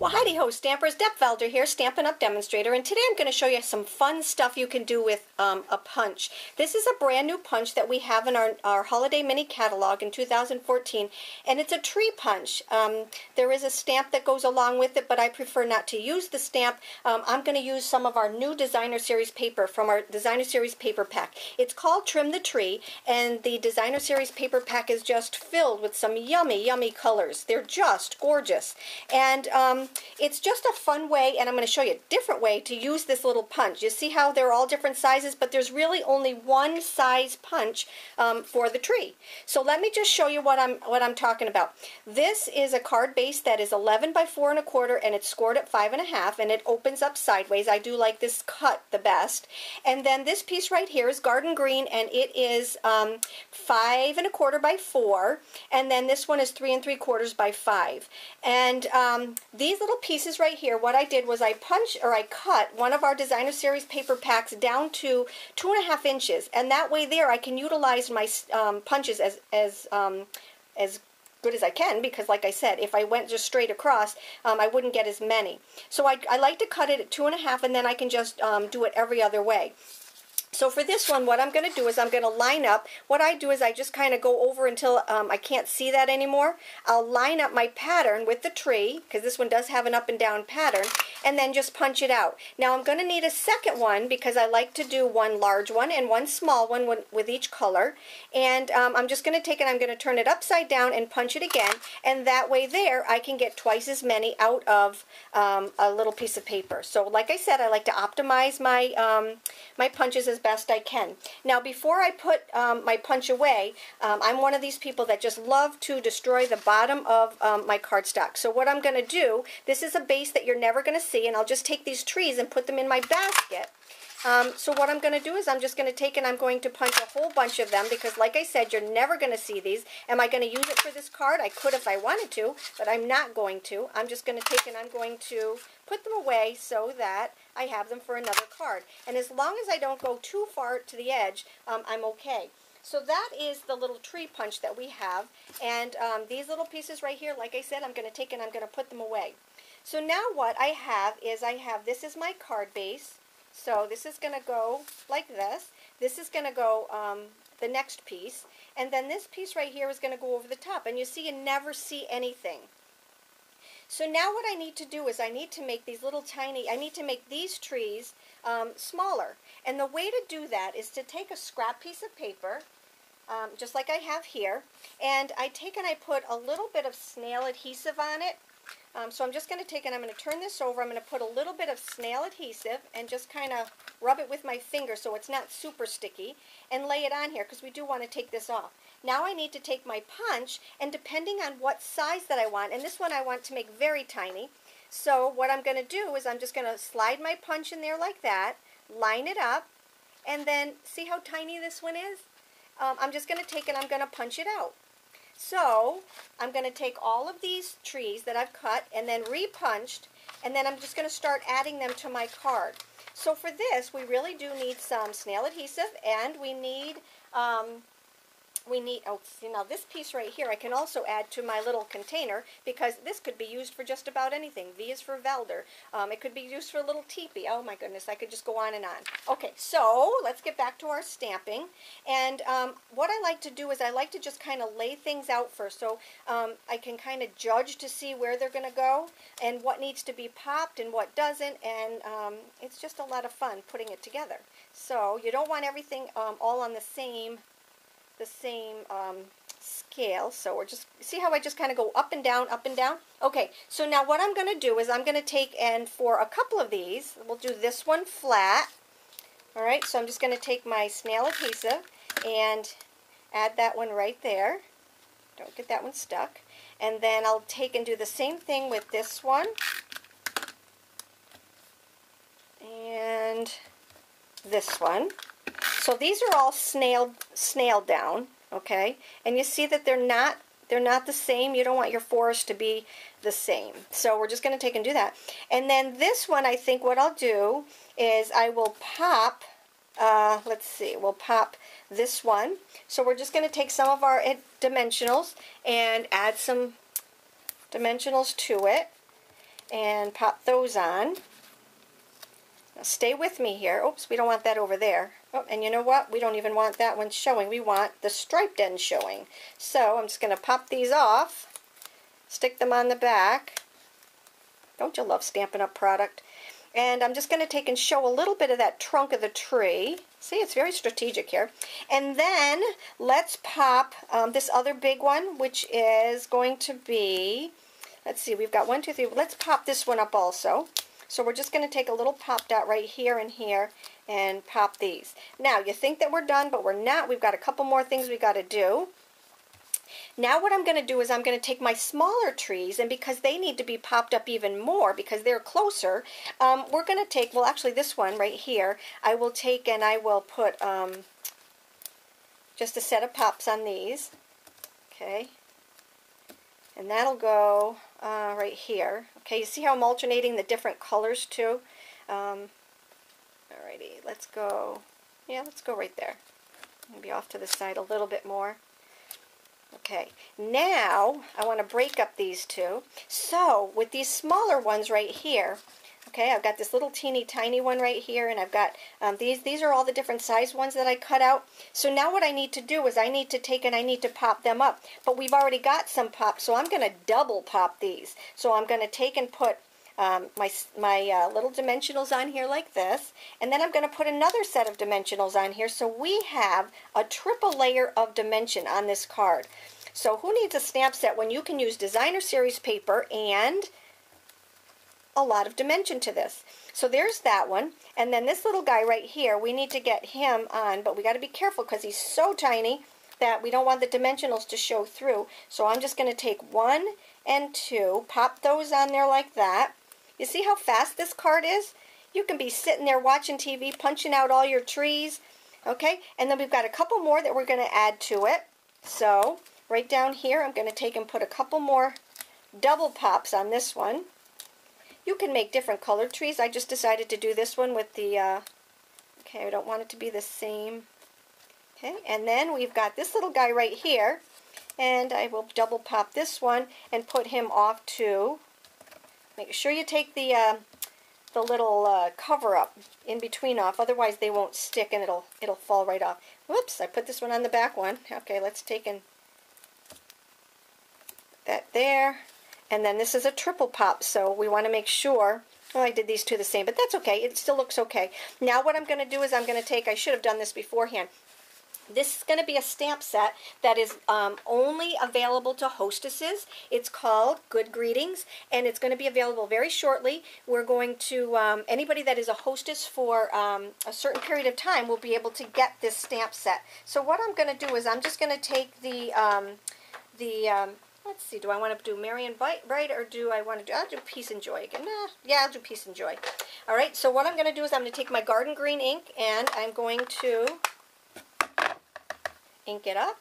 Well, howdy ho, Stampers. Deb Valder here, Stampin' Up! Demonstrator, and today I'm going to show you some fun stuff you can do with a punch. This is a brand new punch that we have in our holiday mini catalog in 2014, and it's a tree punch. There is a stamp that goes along with it, but I prefer not to use the stamp. I'm going to use some of our new Designer Series paper from our Designer Series paper pack. It's called Trim the Tree, and the Designer Series paper pack is just filled with some yummy, yummy colors. They're just gorgeous. And it's just a fun way, and I'm going to show you a different way to use this little punch. You see how they're all different sizes, but there's really only one size punch for the tree. So let me just show you what I'm talking about. This is a card base that is 11 by 4 1/4, and it's scored at 5 1/2, and it opens up sideways. I do like this cut the best. And then this piece right here is garden green, and it is 5 1/4 by 4, and then this one is 3 3/4 by 5. And these little pieces right here, what I did was I cut one of our Designer Series paper packs down to 2.5 inches, and that way there I can utilize my punches as good as I can, because like I said, if I went just straight across, I wouldn't get as many. So I like to cut it at 2.5, and then I can just do it every other way. So for this one, what I'm going to do is I'm going to line up. What I do is I just kind of go over until I can't see that anymore. I'll line up my pattern with the tree, because this one does have an up and down pattern, and then just punch it out. Now I'm going to need a second one, because I like to do one large one and one small one with each color. And I'm just going to take it, I'm going to turn it upside down and punch it again, and that way there I can get twice as many out of a little piece of paper. So like I said, I like to optimize my my punches as best I can. Now before I put my punch away, I'm one of these people that just love to destroy the bottom of my cardstock. So what I'm going to do, this is a base that you're never going to see, and I'll just take these trees and put them in my basket. So what I'm going to do is I'm just going to take and I'm going to punch a whole bunch of them, because like I said, you're never going to see these. Am I going to use it for this card? I could if I wanted to, but I'm not going to. I'm just going to take and I'm going to put them away so that I have them for another card. And as long as I don't go too far to the edge, I'm okay. So that is the little tree punch that we have. And these little pieces right here, like I said, I'm going to take and I'm going to put them away. So now what I have is this is my card base. So this is going to go like this. This is going to go the next piece. And then this piece right here is going to go over the top. And you see, you never see anything. So now what I need to do is I need to make these little tiny, I need to make these trees smaller. And the way to do that is to take a scrap piece of paper, just like I have here, and I take and I put a little bit of snail adhesive on it. So I'm just going to take and I'm going to turn this over. I'm going to put a little bit of snail adhesive and just kind of rub it with my finger so it's not super sticky, and lay it on here, because we do want to take this off. Now I need to take my punch, and depending on what size that I want, and this one I want to make very tiny, so what I'm going to do is I'm just going to slide my punch in there like that, line it up, and then see how tiny this one is? I'm just going to take and I'm going to punch it out. So I'm going to take all of these trees that I've cut and then repunched, and then I'm just going to start adding them to my card. So for this, we really do need some snail adhesive, and we need, oh, see, now this piece right here I can also add to my little container, because this could be used for just about anything. V is for Valder. It could be used for a little teepee. Oh my goodness, I could just go on and on. Okay, so let's get back to our stamping. And what I like to do is I like to just kind of lay things out first, so I can kind of judge to see where they're going to go and what needs to be popped and what doesn't, and it's just a lot of fun putting it together. So you don't want everything all on the same scale. So we're just, see how I just kind of go up and down, up and down? Okay, so now what I'm going to do is I'm going to take, and for a couple of these, we'll do this one flat. Alright, so I'm just going to take my snail adhesive and add that one right there. Don't get that one stuck. And then I'll take and do the same thing with this one. And this one. So these are all snailed down, okay? And you see that they're not the same. You don't want your forest to be the same. So we're just going to take and do that. And then this one, I think what I'll do is I will pop, let's see, we'll pop this one. So we're just going to take some of our dimensionals and add some dimensionals to it. and pop those on. Now stay with me here. Oops, we don't want that over there. Oh, and you know what? We don't even want that one showing. We want the striped end showing. So I'm just going to pop these off, stick them on the back. Don't you love Stampin' Up! Product? And I'm just going to take and show a little bit of that trunk of the tree. See, it's very strategic here. And then let's pop this other big one, which is going to be, let's see, we've got 1, 2, 3. Let's pop this one up also. So we're just going to take a little pop dot right here and here and pop these. Now, you think that we're done, but we're not. We've got a couple more things we got to do. Now what I'm going to do is I'm going to take my smaller trees, and because they need to be popped up even more because they're closer, we're going to take, well actually this one right here, I will take and I will put just a set of pops on these. Okay. And that'll go right here. Okay, you see how I'm alternating the different colors too? Alrighty, let's go, yeah, let's go right there. Maybe off to the side a little bit more. Okay, now I want to break up these two. So with these smaller ones right here, okay, I've got this little teeny tiny one right here, and I've got these are all the different size ones that I cut out. So now what I need to do is I need to take and I need to pop them up. But we've already got some pops, so I'm going to double pop these. So I'm going to take and put my little dimensionals on here like this, and then I'm going to put another set of dimensionals on here, so we have a triple layer of dimension on this card. So who needs a stamp set when you can use designer series paper and a lot of dimension to this? So there's that one, and then this little guy right here, we need to get him on, but we got to be careful because he's so tiny that we don't want the dimensionals to show through. So I'm just going to take 1 and 2, pop those on there like that. You see how fast this card is? You can be sitting there watching TV, punching out all your trees. Okay, and then we've got a couple more that we're going to add to it. So right down here, I'm going to take and put a couple more double pops on this one. You can make different colored trees. I just decided to do this one with the, okay, I don't want it to be the same. Okay, and then we've got this little guy right here, and I will double pop this one and put him off to. Make sure you take the little cover up in between off, otherwise they won't stick and it'll fall right off. Whoops! I put this one on the back one. Okay, let's take and that there, and then this is a triple pop, so we want to make sure. Oh, I did these two the same, but that's okay. It still looks okay. Now what I'm going to do is I'm going to take. I should have done this beforehand. This is going to be a stamp set that is only available to hostesses. It's called Good Greetings, and it's going to be available very shortly. We're going to, anybody that is a hostess for a certain period of time will be able to get this stamp set. So what I'm going to do is I'm just going to take the let's see, do I want to do Merry and Bright, or do I want to do, I'll do Peace and Joy again. Nah, yeah, I'll do Peace and Joy. All right, so what I'm going to do is I'm going to take my garden green ink, and I'm going to ink it up.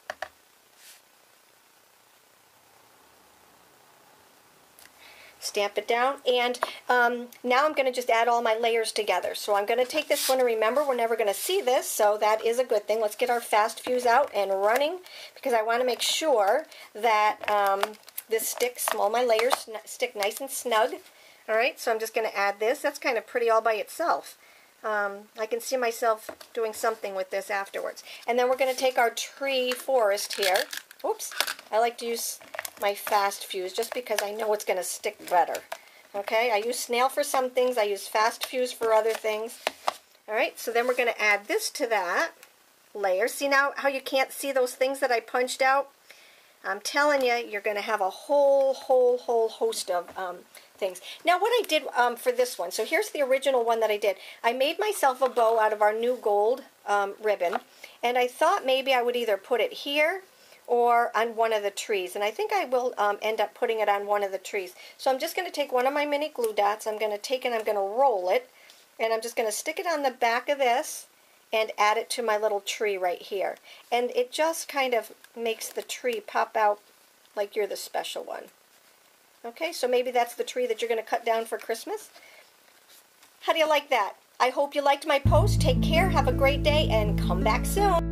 Stamp it down, and now I'm going to just add all my layers together. So I'm going to take this one, and remember, we're never going to see this, so that is a good thing. Let's get our fast fuse out and running, because I want to make sure that this sticks, all my layers stick nice and snug. All right, so I'm just going to add this. That's kind of pretty all by itself. I can see myself doing something with this afterwards. And then we're going to take our tree forest here. Oops, I like to use my fast fuse just because I know it's going to stick better. Okay, I use snail for some things, I use fast fuse for other things. Alright, so then we're going to add this to that layer. See now how you can't see those things that I punched out? I'm telling you, you're going to have a whole host of things. Now what I did for this one, so here's the original one that I did. I made myself a bow out of our new gold ribbon, and I thought maybe I would either put it here or on one of the trees, and I think I will end up putting it on one of the trees. So I'm just going to take one of my mini glue dots, I'm going to take and I'm going to roll it, and I'm just going to stick it on the back of this and add it to my little tree right here. And it just kind of makes the tree pop out like you're the special one. Okay, so maybe that's the tree that you're going to cut down for Christmas. How do you like that? I hope you liked my post. Take care, have a great day, and come back soon.